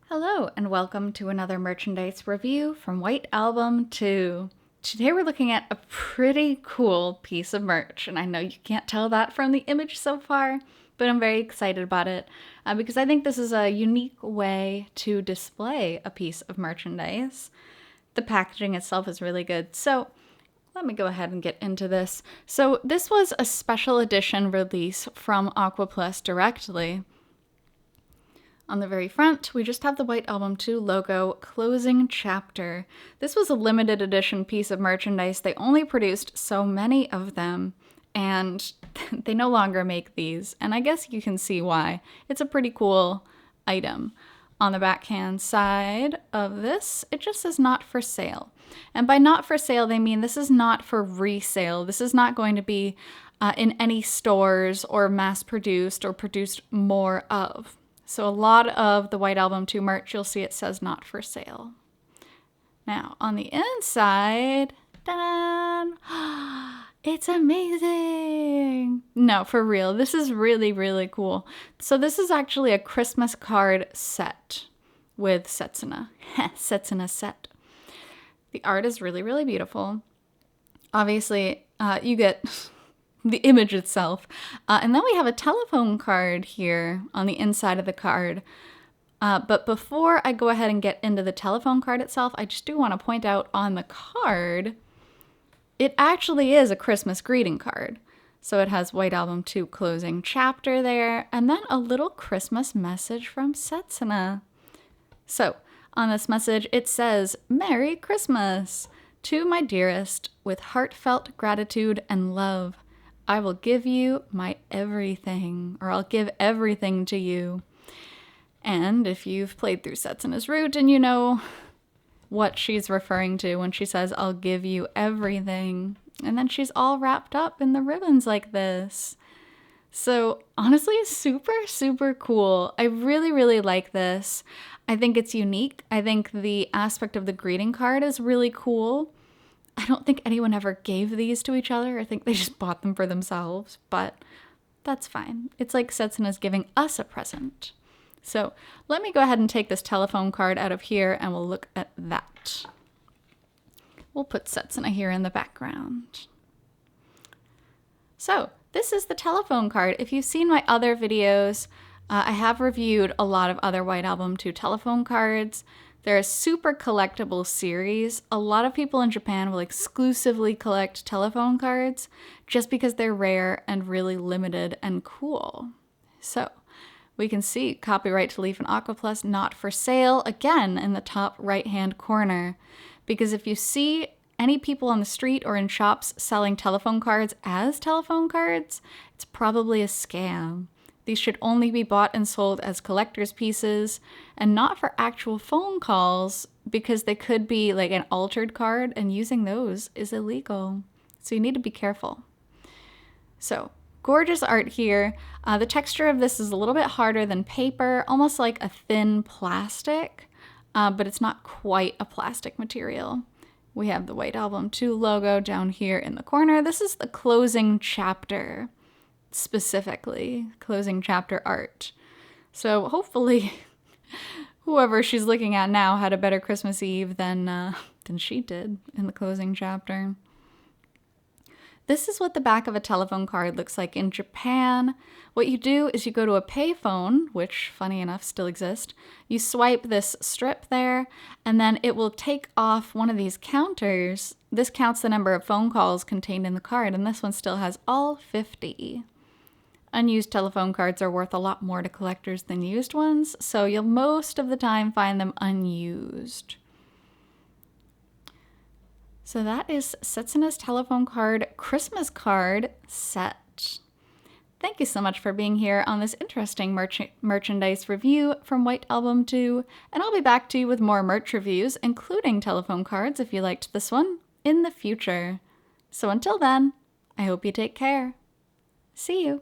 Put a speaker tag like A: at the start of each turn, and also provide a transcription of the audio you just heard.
A: Hello, and welcome to another merchandise review from White Album 2. Today we're looking at a pretty cool piece of merch, and I know you can't tell that from the image so far, but I'm very excited about it because I think this is a unique way to display a piece of merchandise. The packaging itself is really good, so let me go ahead and get into this. So this was a special edition release from Aquaplus directly. On the very front, we just have the White Album 2 logo, closing chapter. This was a limited edition piece of merchandise. They only produced so many of them, and they no longer make these. And I guess you can see why. It's a pretty cool item. On the backhand side of this, it just says not for sale. And by not for sale, they mean this is not for resale. This is not going to be in any stores or mass produced or produced more of. So a lot of the White Album 2 merch, you'll see it says not for sale. Now, on the inside, ta-da! It's amazing! No, for real, this is really, really cool. So this is actually a Christmas card set with Setsuna. Setsuna set. The art is really, really beautiful. Obviously, you get the image itself. And then we have a telephone card here on the inside of the card. But before I go ahead and get into the telephone card itself, I just do want to point out on the card, it actually is a Christmas greeting card. So it has White Album 2 closing chapter there, and then a little Christmas message from Setsuna. So on this message, it says, "Merry Christmas! To my dearest, with heartfelt gratitude and love, I will give you my everything," or I'll give everything to you. And if you've played through Setsuna's route and you know what she's referring to when she says, "I'll give you everything," and then she's all wrapped up in the ribbons like this. So honestly, super, super cool. I really, really like this. I think it's unique. I think the aspect of the greeting card is really cool. I don't think anyone ever gave these to each other. I think they just bought them for themselves, but that's fine. It's like Setsuna's giving us a present. So let me go ahead and take this telephone card out of here and we'll look at that. We'll put Setsuna here in the background. So this is the telephone card. If you've seen my other videos, I have reviewed a lot of other White Album 2 telephone cards. They're a super collectible series. A lot of people in Japan will exclusively collect telephone cards just because they're rare and really limited and cool. So we can see copyright to Leaf and Aquaplus, not for sale, again in the top right-hand corner. Because if you see any people on the street or in shops selling telephone cards as telephone cards, it's probably a scam. These should only be bought and sold as collector's pieces and not for actual phone calls because they could be like an altered card and using those is illegal. So you need to be careful. So gorgeous art here. The texture of this is a little bit harder than paper, almost like a thin plastic, but it's not quite a plastic material. We have the White Album 2 logo down here in the corner. This is the closing chapter. Specifically, closing chapter art. So hopefully whoever she's looking at now had a better Christmas Eve than she did in the closing chapter. This is what the back of a telephone card looks like in Japan. What you do is you go to a payphone, which funny enough still exists. You swipe this strip there and then it will take off one of these counters. This counts the number of phone calls contained in the card, and this one still has all 50. Unused telephone cards are worth a lot more to collectors than used ones, so you'll most of the time find them unused. So that is Setsuna's telephone card Christmas card set. Thank you so much for being here on this interesting merchandise review from White Album 2, and I'll be back to you with more merch reviews, including telephone cards if you liked this one, in the future. So until then, I hope you take care. See you!